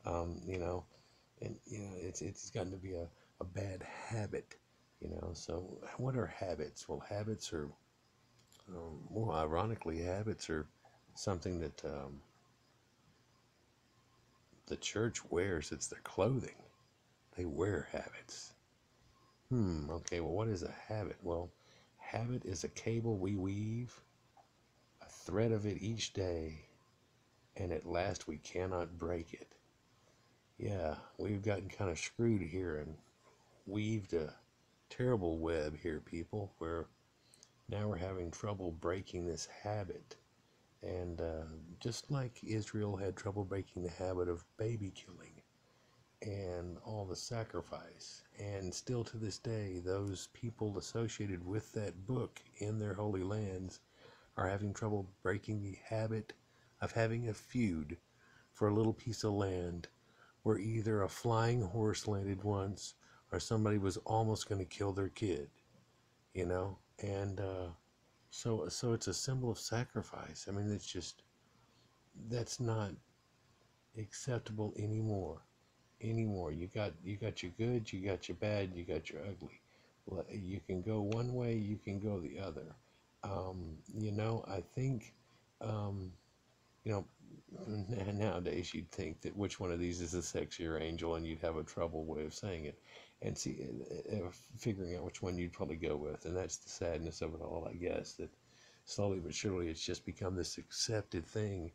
And it's gotten to be a bad habit. So what are habits? Well, habits are, well, ironically, habits are something that the church wears. It's their clothing. They wear habits. Okay, well, what is a habit? Well, habit is a cable we weave, a thread of it each day, and at last we cannot break it. Yeah, we've gotten kind of screwed here and weaved a terrible web here, people, where now we're having trouble breaking this habit. And just like Israel had trouble breaking the habit of baby killing and all the sacrifice, and still to this day, those people associated with that book in their holy lands are having trouble breaking the habit of having a feud for a little piece of land where either a flying horse landed once or somebody was almost going to kill their kid, and so it's a symbol of sacrifice. I mean, that's not acceptable anymore. You got your good, you got your bad, you got your ugly. You can go one way, you can go the other. I think, um, you know, nowadays you'd think that which one of these is a sexier angel, and you'd have a trouble way of saying it, and figuring out which one you'd probably go with. And that's the sadness of it all, I guess, that slowly but surely it's just become this accepted thing.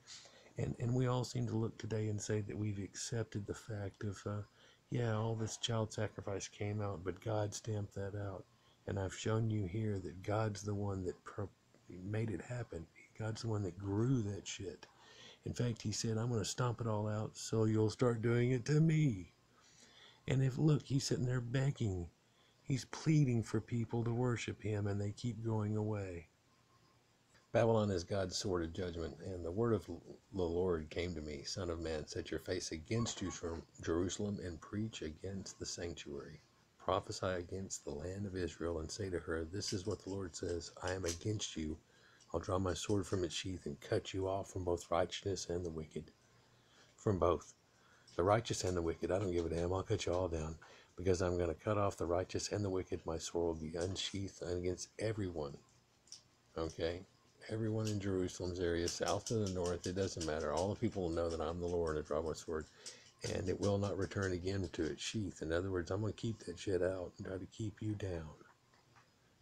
And we all seem to look today and say that we've accepted the fact of, yeah, all this child sacrifice came out, but God stamped that out. And I've shown you here that God's the one that made it happen. God's the one that grew that shit. In fact, he said, "I'm going to stomp it all out so you'll start doing it to me." And look, he's sitting there begging. He's pleading for people to worship him, and they keep going away. Babylon is God's sword of judgment, and the word of the Lord came to me, "Son of man, set your face against Jerusalem and preach against the sanctuary. Prophesy against the land of Israel and say to her, this is what the Lord says, I am against you. I'll draw my sword from its sheath and cut you off from both righteousness and the wicked." From both. The righteous and the wicked. I don't give a damn. I'll cut you all down. Because I'm going to cut off the righteous and the wicked. My sword will be unsheathed against everyone. Okay? Everyone in Jerusalem's area, south to the north, it doesn't matter. All the people will know that I'm the Lord and I draw my sword. And it will not return again to its sheath. In other words, I'm going to keep that shit out and try to keep you down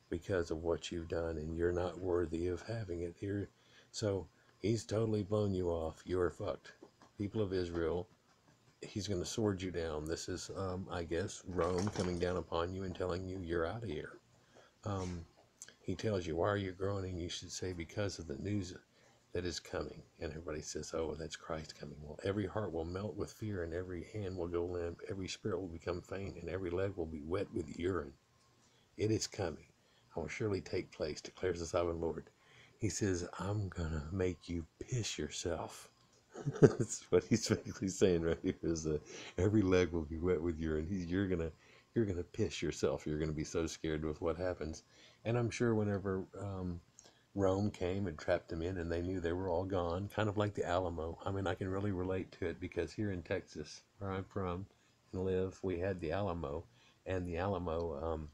because of what you've done, and you're not worthy of having it here. So he's totally blown you off. You are fucked. People of Israel, he's going to sword you down. This is, I guess, Rome coming down upon you and telling you you're out of here. He tells you, why are you groaning? You should say, because of the news that is coming. And everybody says, oh, that's Christ coming. Well, every heart will melt with fear, and every hand will go limp. Every spirit will become faint, and every leg will be wet with urine. It is coming. I will surely take place, declares the sovereign Lord. He says, I'm gonna make you piss yourself. That's what he's basically saying right here is every leg will be wet with urine. You're gonna piss yourself. You're gonna be so scared with what happens. And I'm sure whenever Rome came and trapped them in and they knew they were all gone, kind of like the Alamo. I mean, I can really relate to it because here in Texas, where I'm from and live, we had the Alamo. And the Alamo,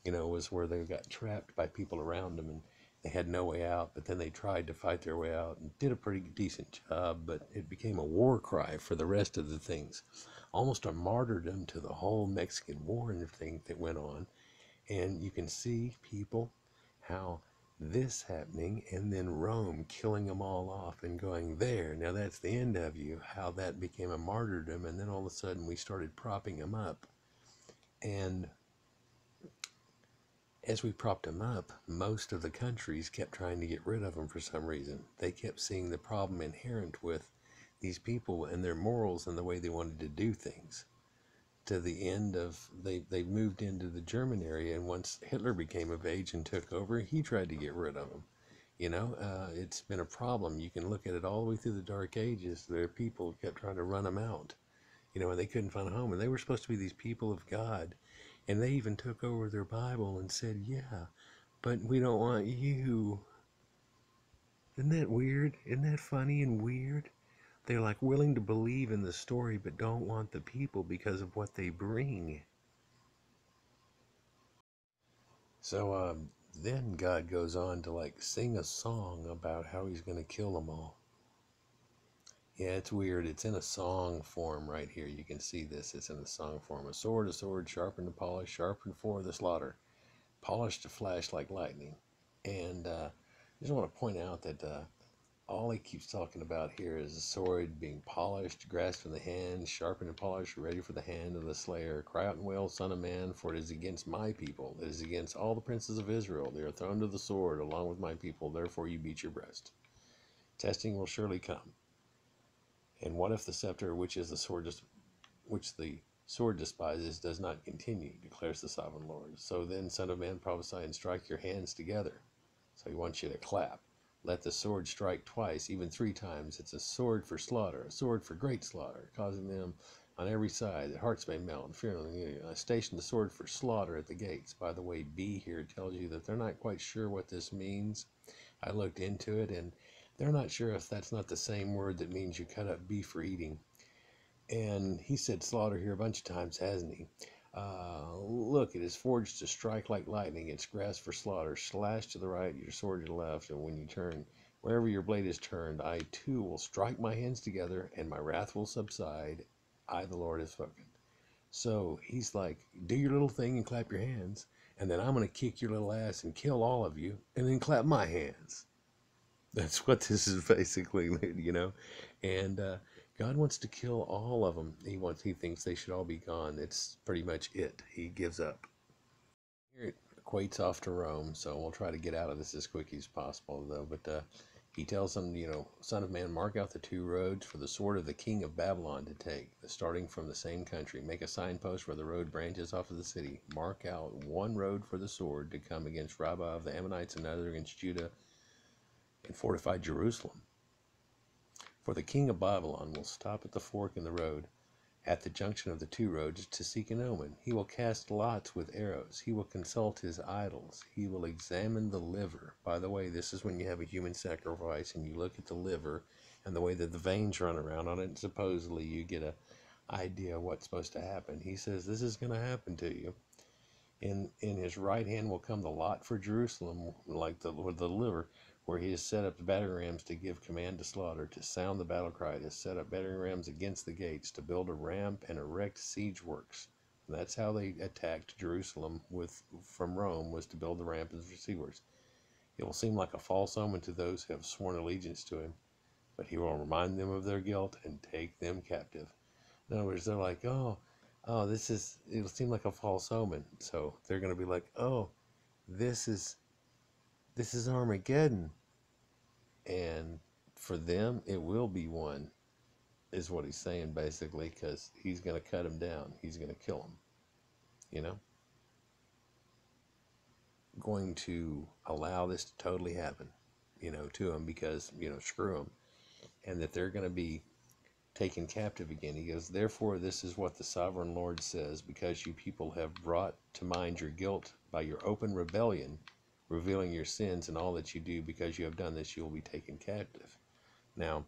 was where they got trapped by people around them and they had no way out. But then they tried to fight their way out and did a pretty decent job. But it became a war cry for the rest of the things, almost a martyrdom to the whole Mexican War and everything that went on. And you can see people how this happening and then Rome killing them all off and going there. Now that's the end of you. How that became a martyrdom, and then all of a sudden we started propping them up. And as we propped them up, most of the countries kept trying to get rid of them for some reason. They kept seeing the problem inherent with these people and their morals and the way they wanted to do things. To the end of, they moved into the German area, and once Hitler became of age and took over, he tried to get rid of them. It's been a problem. You can look at it all the way through the Dark Ages. Their people kept trying to run them out, and they couldn't find a home. And they were supposed to be these people of God. And they even took over their Bible and said, yeah, but we don't want you. Isn't that weird? Isn't that funny and weird? They're like willing to believe in the story, but don't want the people because of what they bring. So then God goes on to like sing a song about how he's going to kill them all. Yeah, it's weird. It's in a song form right here. You can see this. It's in a song form. A sword, sharpened to polish, sharpened for the slaughter, polished to flash like lightning. And I just want to point out that all he keeps talking about here is a sword being polished, grasped in the hand, sharpened and polished, ready for the hand of the slayer. Cry out and wail, Son of Man, for it is against my people. It is against all the princes of Israel. They are thrown to the sword along with my people. Therefore you beat your breast. Testing will surely come. And what if the scepter which is the sword which the sword despises does not continue, declares the sovereign Lord. So then, Son of Man, prophesy and strike your hands together. So he wants you to clap. Let the sword strike twice, even 3 times. It's a sword for slaughter, a sword for great slaughter, causing them on every side that hearts may melt and fear. I stationed the sword for slaughter at the gates. By the way, B here tells you that they're not quite sure what this means. I looked into it, and they're not sure if that's not the same word that means you cut up beef for eating. And he said slaughter here a bunch of times, hasn't he? Look, it is forged to strike like lightning. It's grasped for slaughter. Slash to the right, your sword to the left. And when you turn, wherever your blade is turned, I too will strike my hands together, and my wrath will subside. I, the Lord, have spoken. So he's like, do your little thing and clap your hands, and then I'm going to kick your little ass and kill all of you, and then clap my hands. That's what this is basically, And God wants to kill all of them. He thinks they should all be gone. It's pretty much it. He gives up. Here it equates off to Rome, so we'll try to get out of this as quick as possible, though. But he tells them, Son of Man, mark out the 2 roads for the sword of the king of Babylon to take, starting from the same country. Make a signpost where the road branches off of the city. Mark out 1 road for the sword to come against Rabbah of the Ammonites, and another against Judah, and fortify Jerusalem. For the king of Babylon will stop at the fork in the road, at the junction of the 2 roads, to seek an omen. He will cast lots with arrows. He will consult his idols. He will examine the liver. By the way, this is when you have a human sacrifice and you look at the liver and the way that the veins run around on it, and supposedly you get an idea of what's supposed to happen. He says this is going to happen to you. In his right hand will come the lot for Jerusalem, like the liver, where he has set up the battering rams to give command to slaughter, to sound the battle cry, to set up battering rams against the gates, to build a ramp and erect siege works. And that's how they attacked Jerusalem from Rome, was to build the ramp and the siege works. It will seem like a false omen to those who have sworn allegiance to him, but he will remind them of their guilt and take them captive. In other words, they're like, it'll seem like a false omen. So they're going to be like, this is Armageddon. And for them, it will be one, is what he's saying basically, because he's going to cut them down. He's going to kill them, going to allow this to totally happen. to them because, screw them, and that they're going to be taken captive again. He goes, therefore, this is what the sovereign Lord says, because you people have brought to mind your guilt by your open rebellion, revealing your sins and all that you do, because you have done this, you will be taken captive. Now,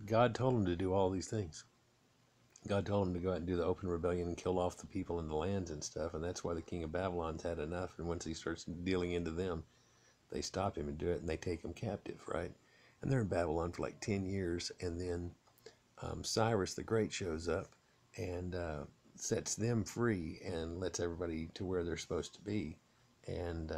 God told him to do all these things. God told him to go out and do the open rebellion and kill off the people in the lands and stuff, and that's why the king of Babylon's had enough, and once he starts dealing into them, they stop him and do it, and they take him captive, right? And they're in Babylon for like 10 years, and then Cyrus the Great shows up and sets them free and lets everybody to where they're supposed to be, and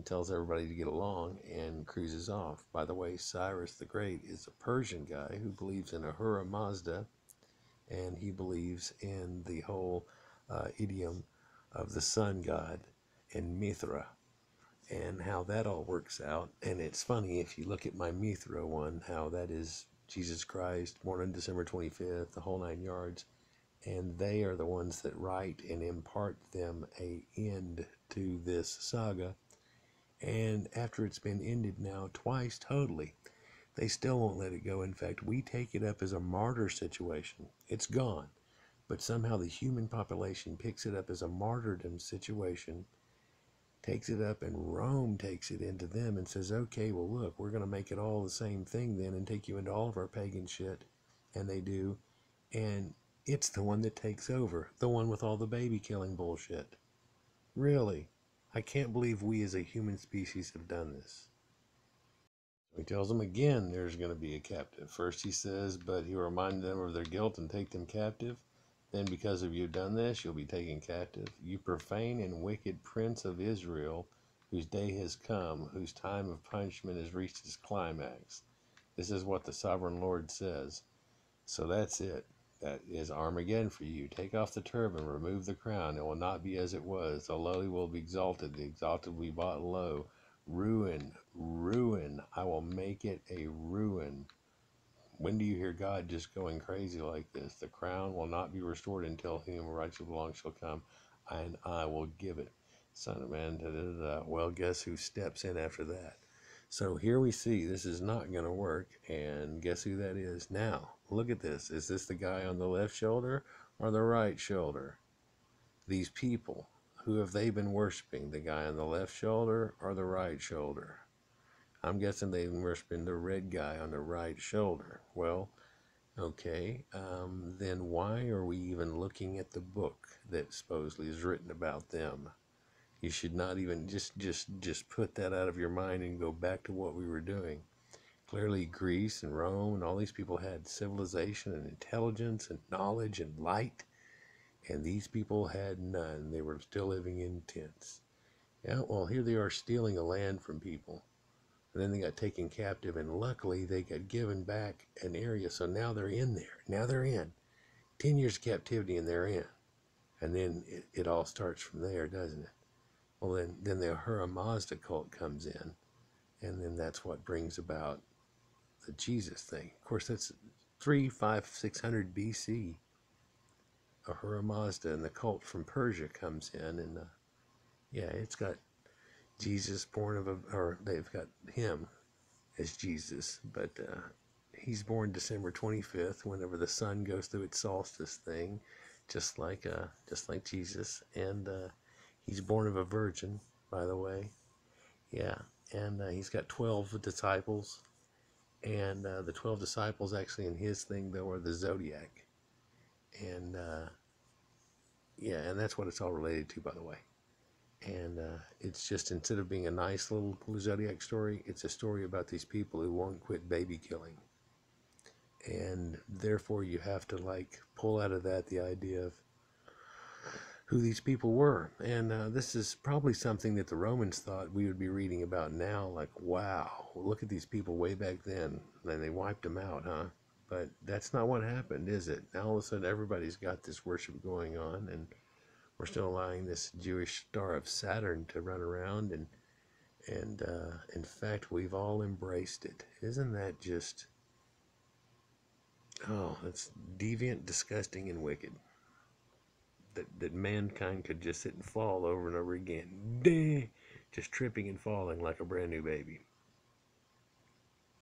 tells everybody to get along and cruises off. By the way, Cyrus the Great is a Persian guy who believes in Ahura Mazda, and he believes in the whole idiom of the sun god and Mithra, and how that all works out. And it's funny, if you look at my Mithra one, how that is Jesus Christ, born on December 25th, the whole 9 yards. And they are the ones that write and impart them a end to this saga. And after it's been ended now twice totally, they still won't let it go. In fact, we take it up as a martyr situation. It's gone. But somehow the human population picks it up as a martyrdom situation, takes it up, and Rome takes it into them and says, okay, well, look, we're going to make it all the same thing then and take you into all of our pagan shit. And they do. And it's the one that takes over, the one with all the baby killing bullshit. Really, I can't believe we as a human species have done this. He tells them again there's going to be a captive. First he says, but he will remind them of their guilt and take them captive. Then because of you have done this, you'll be taken captive. You profane and wicked prince of Israel, whose day has come, whose time of punishment has reached its climax. This is what the sovereign Lord says. So that's it. That is Armageddon for you. Take off the turban, remove the crown. It will not be as it was. The lowly will be exalted. The exalted will be brought low. Ruin, ruin. I will make it a ruin. When do you hear God just going crazy like this? The crown will not be restored until him who righteously belongs shall come, and I will give it. Son of man, da, da, da, da. Well, guess who steps in after that? So here we see this is not going to work, and guess who that is? Now, look at this. Is this the guy on the left shoulder or the right shoulder? These people, who have they been worshiping? The guy on the left shoulder or the right shoulder? I'm guessing they've been worshiping the red guy on the right shoulder. Well, okay, then why are we even looking at the book that supposedly is written about them? You should not even just put that out of your mind and go back to what we were doing. Clearly, Greece and Rome and all these people had civilization and intelligence and knowledge and light, and these people had none. They were still living in tents. Yeah, well, here they are stealing a land from people. And then they got taken captive, and luckily they got given back an area, so now they're in there. Now they're in. 10 years of captivity, and they're in. And then it all starts from there, doesn't it? Well, then the Ahura Mazda cult comes in, and then that's what brings about the Jesus thing. Of course, that's 300, 500, 600 BC. Ahura Mazda and the cult from Persia comes in, and yeah, it's got Jesus born of or they've got him as Jesus, but he's born December 25th, whenever the sun goes through its solstice thing, just like Jesus, and he's born of a virgin, by the way. Yeah, and he's got 12 disciples, and the 12 disciples actually in his thing though are the zodiac, and yeah, and that's what it's all related to, by the way. And it's just, instead of being a nice little zodiac story, it's a story about these people who won't quit baby killing. And therefore you have to like pull out of that the idea of who these people were. And this is probably something that the Romans thought we would be reading about now, like, wow, look at these people way back then, and they wiped them out, huh? But that's not what happened, is it? Now all of a sudden everybody's got this worship going on, and we're still allowing this Jewish star of Saturn to run around, and in fact, we've all embraced it. Isn't that just, oh, that's deviant, disgusting, and wicked. That mankind could just sit and fall over and over again. just tripping and falling like a brand new baby.